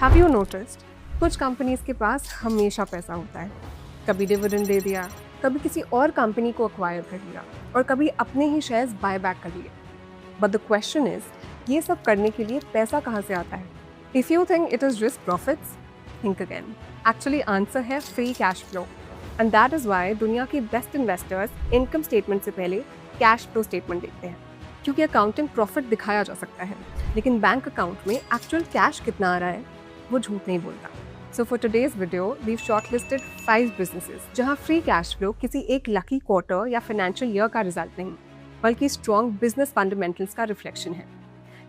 Have you noticed कुछ companies के पास हमेशा पैसा होता है, कभी डिविडेंड दे दिया, कभी किसी और कंपनी को अक्वायर कर लिया और कभी अपने ही शेयर्स बाय बैक कर लिए। बट द क्वेश्चन इज, ये सब करने के लिए पैसा कहाँ से आता है? If you think it is just profits, think again. Actually answer है free cash flow. And that is why दुनिया के बेस्ट इन्वेस्टर्स इनकम स्टेटमेंट से पहले कैश फ्लो स्टेटमेंट देखते हैं, क्योंकि अकाउंटिंग प्रॉफिट दिखाया जा सकता है, लेकिन बैंक अकाउंट में एक्चुअल कैश कितना आ रहा है वो झूठ नहीं बोलता। So for today's video we shortlisted 5 businesses जहां फ्री कैश फ्लो किसी एक लकी क्वार्टर या फाइनेंशियल ईयर का रिजल्ट नहीं, बल्कि स्ट्रॉन्ग बिजनेस फंडामेंटल्स का रिफ्लेक्शन है।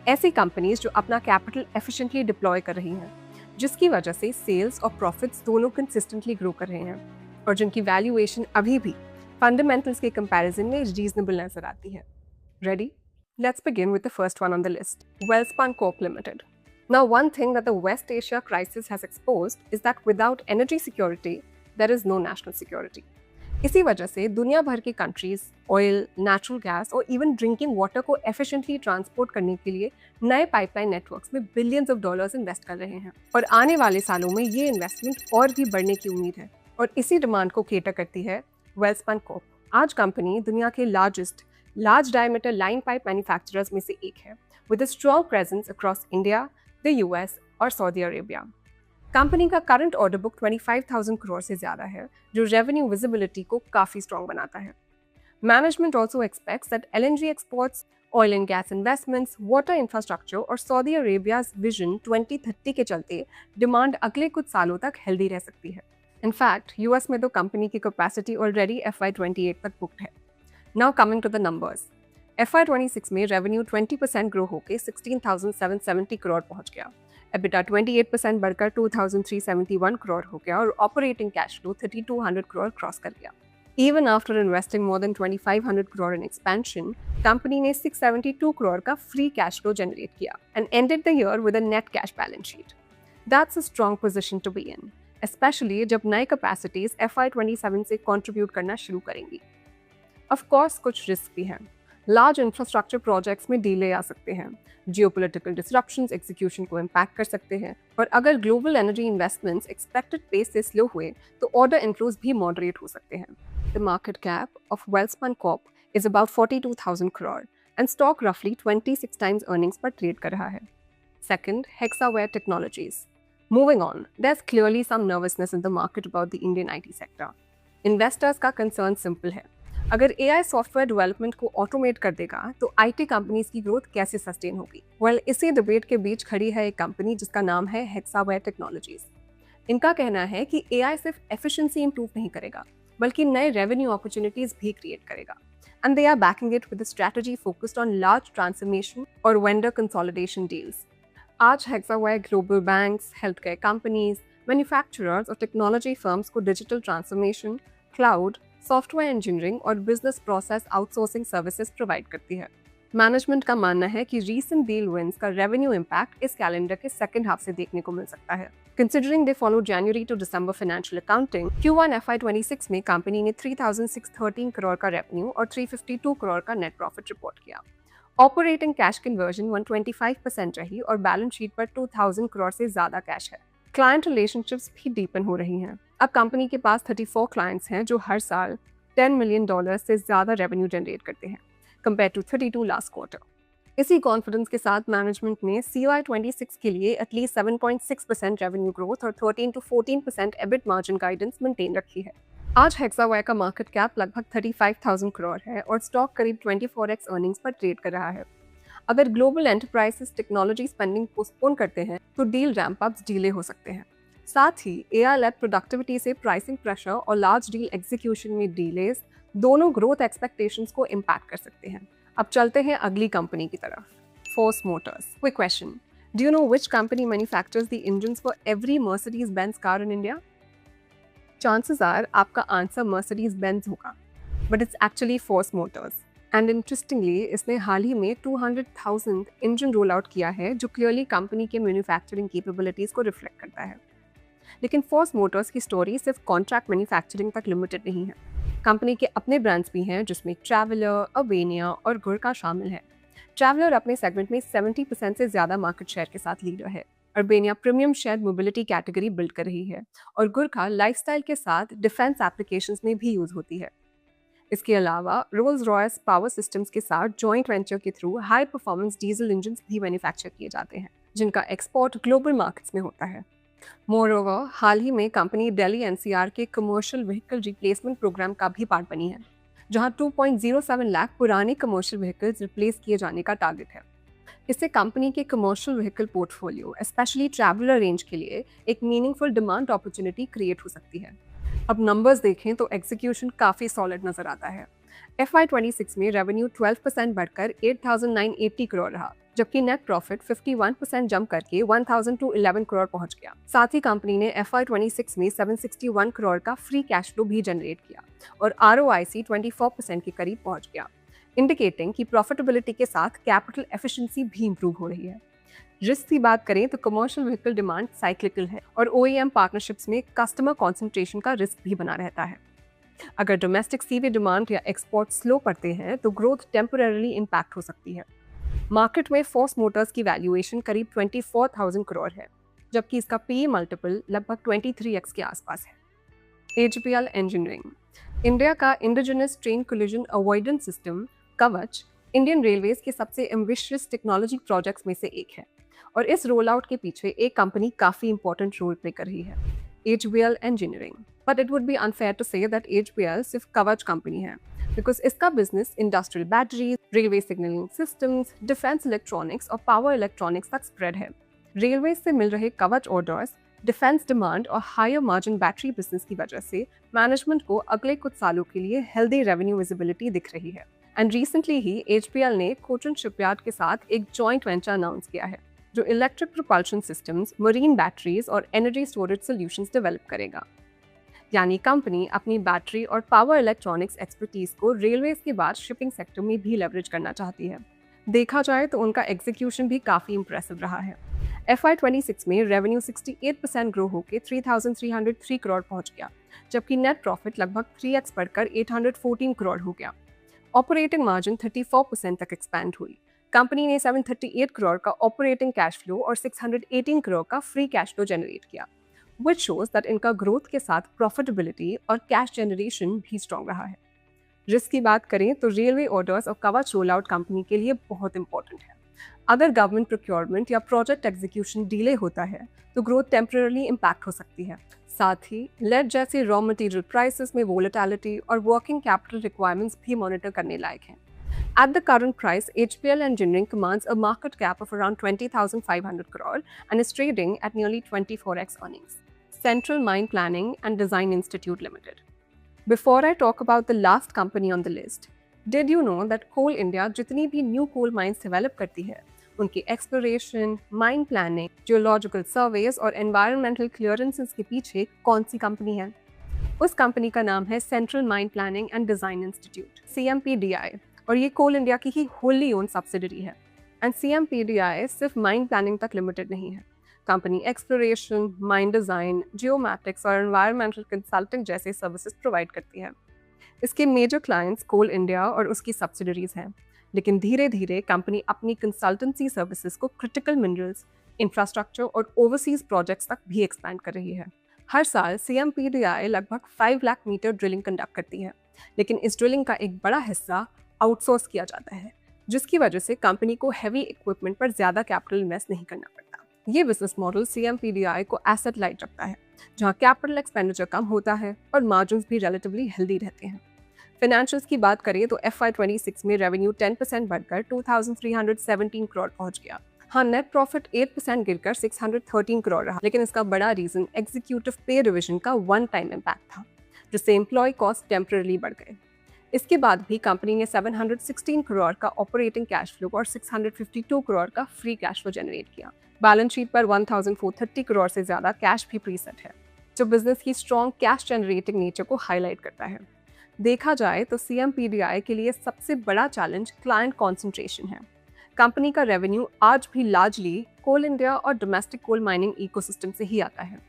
ऐसी कंपनीज जो अपना कैपिटल एफिशिएंटली डिप्लॉय कर रही हैं, जिसकी वजह से सेल्स और प्रॉफिट्स दोनों कंसिस्टेंटली ग्रो कर रहे हैं और जिनकी वैल्यूएशन अभी भी फंडामेंटल्स के कंपैरिजन में रीजनेबल नजर आती है। Ready? Let's begin with the first one on the list, Welspun Corp Limited. Now, one thing that the West Asia crisis has exposed is that without energy security, there is no national security. इसी वजह से दुनिया भर की countries oil, natural gas और even drinking water को efficiently transport करने के लिए नए पाइपलाइन नेटवर्क्स में बिलियंस ऑफ डॉलर्स इन्वेस्ट कर रहे हैं और आने वाले सालों में ये इन्वेस्टमेंट और भी बढ़ने की उम्मीद है और इसी डिमांड को केटर करती है वेल्सपन कॉर्प। आज कंपनी दुनिया के large diameter line pipe manufacturers में से एक है, with a strong presence across India, the US और सऊदी अरेबिया। कंपनी का करंट ऑर्डर बुक 25,000 करोड़ से ज़्यादा है, जो रेवेन्यू विजिबिलिटी को काफ़ी स्ट्रॉन्ग बनाता है। Management also aspects that LNG exports, oil and gas investments, water infrastructure और सऊदी अरेबियाज विजन 2030 के चलते डिमांड अगले कुछ सालों तक हेल्दी रह सकती है। इनफैक्ट यूएस में तो कंपनी की कैपेसिटी ऑलरेडी FY28 तक बुक्ड है। Now coming to the numbers. FY26 में रेवेन्यू 20% ग्रो होकर 16,770 करोड़ पहुंच गया। EBITDA 28% बढ़कर 2,371 करोड़ हो गया और operating cash flow 3,200 crore cross कर गया। Even after investing more than 2,500 crore in expansion, company ने 672 करोड़ का फ्री कैश फ्लो जनरेट किया and ended the year with a net cash balance sheet. That's a strong position to be in, especially जब नए capacities FY27 से contribute करना शुरू करेंगी। Of course कुछ रिस्क भी हैं। लार्ज इंफ्रास्ट्रक्चर प्रोजेक्ट्स में डिले आ सकते हैं, जियोपॉलिटिकल डिसरप्शंस एग्जीक्यूशन को इम्पैक्ट कर सकते हैं और अगर global energy investments expected pace से स्लो हुए तो ऑर्डर इनफ्लोज भी मॉडरेट हो सकते हैं। The market cap of Welspun Corp is about 42,000 crore and stock रफली 26 टाइम्स अर्निंग्स पर ट्रेड कर रहा है। Second, Hexaware technologies. Moving on, there is clearly some nervousness in the market about the Indian IT sector. Investors का concern simple है, अगर AI software development को automate कर देगा तो IT कंपनीज की ग्रोथ कैसे सस्टेन होगी? इसी डिबेट के बीच खड़ी है एक कंपनी जिसका नाम है हेक्सावेयर टेक्नोलॉजीज। इनका कहना है कि AI सिर्फ एफिशिएंसी इंप्रूव नहीं करेगा, बल्कि नए रेवेन्यू अपॉर्चुनिटीज भी क्रिएट करेगा। And they are backing it with a strategy focused on large transformation और वेंडर कंसोलिडेशन डील्स। आज Hexaware global banks, health care companies, manufacturers और टेक्नोलॉजी फर्म्स को digital transformation, cloud, software engineering और business process outsourcing services provide करती है। Management का मानना है कि रीसेंट डील विंस का रेवेन्यू इम्पैक्ट इस कैलेंडर के सेकंड हाफ से देखने को मिल सकता है। Considering they follow January to December financial accounting, Q1 FY26 में कंपनी ने 3,613 करोड़ का रेवेन्यू और 352 करोड़ का नेट प्रॉफिट रिपोर्ट किया। ऑपरेटिंग कैश कन्वर्जन 125% रही और बैलेंस शीट पर 2,000 करोड़ से ज्यादा कैश है। क्लाइंट रिलेशनशिप्स भी डीपन हो रही हैं। अब कंपनी के पास 34 क्लाइंट्स हैं जो हर साल $10 मिलियन से ज़्यादा रेवेन्यू जनरेट करते हैं, कंपेयर टू 32 लास्ट क्वार्टर। इसी कॉन्फिडेंस के साथ मैनेजमेंट ने CY26 के लिए एटलीस्ट 7.6% रेवेन्यू ग्रोथ और 13 to 14% EBIT margin guidance maintain रखी है। आज हेक्सावेयर का मार्केट कैप लगभग 35,000 करोड़ है और स्टॉक करीब 24x अर्निंग्स पर ट्रेड कर रहा है। अगर global enterprises technology spending postpone करते हैं तो डील रैंप अप्स डिले हो सकते हैं। साथ ही AI लेड प्रोडक्टिविटी से प्राइसिंग प्रेशर और लार्ज डील एग्जीक्यूशन में डिलेज दोनों ग्रोथ एक्सपेक्टेशंस को इम्पैक्ट कर सकते हैं। अब चलते हैं अगली कंपनी की तरफ, Force Motors. Quick question, do you know which company manufactures the engines for every Mercedes Benz car in India? Chances are आपका आंसर मर्सिडीज बेंज होगा, but it's actually Force Motors. And interestingly इसने हाल ही में 200,000 engine roll out किया है, जो clearly company के manufacturing capabilities को रिफ्लेक्ट करता है। लेकिन फोर्स मोटर्स की स्टोरी सिर्फ कॉन्ट्रैक्ट मैन्युफैक्चरिंग तक लिमिटेड नहीं है। कंपनी के अपने ब्रांड्स भी हैं, जिसमें ट्रैवलर, अवेनिया और गुरका शामिल है। ट्रैवलर अपने सेगमेंट में 70% से ज़्यादा मार्केट शेयर के साथ लीडर है। Urbania premium share mobility category build कर रही है और गुरखा लाइफस्टाइल के साथ डिफेंस एप्लीकेशंस में भी यूज होती है। इसके अलावा रोल्स रॉयस पावर सिस्टम्स के साथ जॉइंट वेंचर के through high performance diesel engine भी मैन्युफैक्चर किए जाते हैं, जिनका एक्सपोर्ट ग्लोबल मार्केट्स में होता है। मोरओवर, हाल ही में कंपनी दिल्ली एनसीआर के कमर्शियल व्हीकल रिप्लेसमेंट प्रोग्राम का भी पार्ट बनी है, जहां 2.07 लाख पुराने कमर्शियल व्हीकल्स रिप्लेस किए जाने का टारगेट है। इससे कंपनी के commercial vehicle portfolio, specially traveller range के लिए एक मीनिंगफुल डिमांड अपॉर्चुनिटी क्रिएट हो सकती है। अब नंबर्स देखें तो एग्जीक्यूशन काफ़ी सॉलिड नजर आता है। FY26 में रेवेन्यू 12% बढ़कर 8,980 करोड़ रहा, जबकि नेट प्रॉफिट 51% जंप करके 1,211 करोड़ पहुंच गया। साथ ही कंपनी ने FY26 में 761 करोड़ का फ्री कैश फ्लो भी जनरेट किया और ROIC 24% के करीब पहुंच गया, इंडिकेटिंग कि प्रॉफिटेबिलिटी के साथ कैपिटल एफिशिएंसी भी इंप्रूव हो रही है। रिस्क की बात करें तो कमर्शियल व्हीकल डिमांड साइक्लिकल है और OEM पार्टनरशिप्स में कस्टमर कॉन्सेंट्रेशन का रिस्क भी बना रहता है। अगर डोमेस्टिक सीवी डिमांड या एक्सपोर्ट स्लो पड़ते हैं तो ग्रोथ टेम्पररीली इम्पैक्ट हो सकती है। मार्केट में फोर्स मोटर्स की वैल्यूएशन करीब 24,000 करोड़ है, जबकि इसका PE मल्टीपल लगभग 23x के आसपास है। HBL इंजीनियरिंग, इंडिया का indigenous train collision avoidance system कवच इंडियन रेलवेज के सबसे एम्बिशियस टेक्नोलॉजी प्रोजेक्ट्स में से एक है और इस रोल आउट के पीछे एक कंपनी काफ़ी इंपॉर्टेंट रोल प्ले कर रही है, HBL engineering. But it would be unfair to say that HBL सिर्फ कवच कंपनी है, बिकॉज इसका business industrial batteries, railway signalling systems, defence electronics और पावर इलेक्ट्रॉनिक्स तक स्प्रेड है। रेलवे से मिल रहे कवच ऑर्डर्स, डिफेंस डिमांड और हायर मार्जिन बैटरी बिजनेस की वजह से मैनेजमेंट को अगले कुछ सालों के लिए हेल्दी रेवेन्यू विजिबिलिटी दिख रही है। एंड रिसेंटली ही HBL ने कोचन शिपयार्ड के साथ एक जॉइंट वेंचर अनाउंस किया है, जो electric propulsion systems, marine batteries और एनर्जी स्टोरेज सॉल्यूशंस डेवलप करेगा। यानी कंपनी अपनी बैटरी और पावर इलेक्ट्रॉनिक्स एक्सपर्टीज को रेलवेज के बाद शिपिंग सेक्टर में भी लेवरेज करना चाहती है। देखा जाए तो उनका एग्जीक्यूशन भी काफ़ी इंप्रेसिव रहा है। FY26 में रेवेन्यू 68% ग्रो होकर 3,303 करोड़ पहुंच गया, जबकि नेट प्रॉफिट लगभग 3x बढ़कर 814 करोड़ हो गया। ऑपरेटिंग मार्जिन 34% तक एक्सपैंड हुई। कंपनी ने 738 करोड़ का ऑपरेटिंग कैश फ्लो और 618 करोड़ का फ्री कैश फ्लो जनरेट किया, which shows that इनका ग्रोथ के साथ प्रॉफिटेबिलिटी और कैश जनरेशन भी स्ट्रॉन्ग रहा है। रिस्क की बात करें तो रेलवे ऑर्डर्स और कवच रोल आउट कंपनी के लिए बहुत इंपॉर्टेंट है। अगर गवर्नमेंट प्रोक्योरमेंट या प्रोजेक्ट एग्जीक्यूशन डिले होता है तो ग्रोथ टेम्पररी इम्पैक्ट हो सकती है। साथ ही लेड जैसे रॉ मटेरियल प्राइसेस में वोलेटिलिटी और वर्किंग कैपिटल रिक्वायरमेंट्स भी मॉनिटर करने लायक हैं। At the current price, HBL Engineering commands a market cap of around 20,500 crore and is trading at nearly 24x earnings. Central Mine Planning and Design Institute Limited. Before I talk about the last company on the list, did you know that Coal India जितनी भी new coal mines develop करती है, उनकी exploration, mine planning, geological surveys और environmental clearances के पीछे कौन सी company है? उस कंपनी का नाम है Central Mine Planning and Design Institute, CMPDI, और ये कोल इंडिया की ही होली ओन सब्सिडरी है। एंड CMPDI सिर्फ माइन प्लानिंग तक लिमिटेड नहीं है। Company exploration, mine design, geomatics और एनवायरमेंटल कंसल्टिंग जैसे सर्विसेज प्रोवाइड करती है। इसके मेजर क्लाइंट्स कोल इंडिया और उसकी सब्सिडरीज हैं, लेकिन धीरे धीरे कंपनी अपनी कंसल्टेंसी सर्विसेज को क्रिटिकल मिनरल्स, इंफ्रास्ट्रक्चर और ओवरसीज प्रोजेक्ट्स तक भी एक्सपैंड कर रही है। हर साल CMPDI लगभग 5 लाख मीटर ड्रिलिंग कंडक्ट करती है, लेकिन इस ड्रिलिंग का एक बड़ा हिस्सा आउटसोर्स किया जाता है, जिसकी वजह से कंपनी को हैवी इक्विपमेंट पर ज़्यादा कैपिटल इन्वेस्ट नहीं करना पड़ता। ये बिजनेस मॉडल CMPDI को एसेट लाइट रखता है, जहां कैपिटल एक्सपेंडिचर कम होता है और मार्जिन्स भी रिलेटिवली हेल्दी रहते हैं। फाइनेंशियल्स की बात करें तो FY26 में रेवेन्यू 10% बढ़कर 2,317 करोड़ पहुंच गया। हाँ, नेट प्रॉफिट 8% गिरकर 613 करोड़ रहा, लेकिन इसका बड़ा रीजन एग्जीक्यूटिव पे डिवीजन का वन टाइम इम्पैक्ट था, जिससे एम्प्लॉय कॉस्ट टेम्पररी बढ़ गए। इसके बाद भी कंपनी ने 716 करोड़ का ऑपरेटिंग कैश फ्लो और 652 करोड़ का फ्री कैश फ्लो जनरेट किया। बैलेंस शीट पर 1,430 करोड़ से ज़्यादा कैश भी प्रीसेट है, जो बिजनेस की स्ट्रॉन्ग कैश जनरेटिंग नेचर को हाईलाइट करता है। देखा जाए तो CMPDI के लिए सबसे बड़ा चैलेंज क्लाइंट कॉन्सेंट्रेशन है। कंपनी का रेवेन्यू आज भी लार्जली कोल इंडिया और डोमेस्टिक कोल माइनिंग इकोसिस्टम से ही आता है।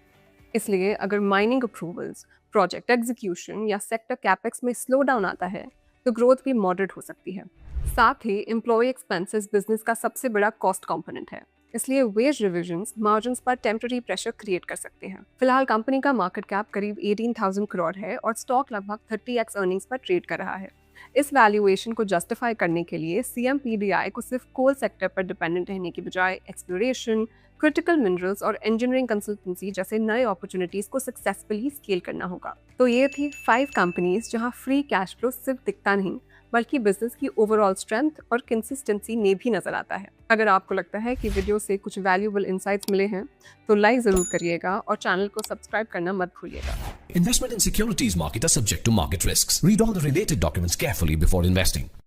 इसलिए अगर माइनिंग अप्रूवल्स, प्रोजेक्ट एग्जीक्यूशन या सेक्टर कैपेक्स में स्लो डाउन आता है तो ग्रोथ भी मॉडरेट हो सकती है। साथ ही एम्प्लॉय एक्सपेंसेस बिजनेस का सबसे बड़ा कॉस्ट कंपोनेंट है, इसलिए वेज रिविजन्स मार्जिन्स पर टेम्पररी प्रेशर क्रिएट कर सकते हैं। फिलहाल कंपनी का मार्केट कैप करीब 18,000 करोड़ है और स्टॉक लगभग 30x अर्निंग्स पर ट्रेड कर रहा है। इस वैल्यूएशन को जस्टिफाई करने के लिए सीएम पीडीआई को सिर्फ कोल सेक्टर पर डिपेंडेंट रहने की बजाय एक्सप्लोरेशन, क्रिटिकल मिनरल्स और इंजीनियरिंग कंसल्टेंसी जैसे नए अपॉर्चुनिटीज को सक्सेसफुली स्केल करना होगा। तो ये थी 5 कंपनीज जहां फ्री कैश फ्लो सिर्फ दिखता नहीं बल्कि बिजनेस की ओवरऑल स्ट्रेंथ और कंसिस्टेंसी में भी नजर आता है। अगर आपको लगता है कि वीडियो से कुछ वैल्यूएबल इंसाइट्स मिले हैं तो लाइक जरूर करिएगा और चैनल को सब्सक्राइब करना मत भूलिएगा। Investment in securities market are subject to market risks. Read all the related documents carefully before investing.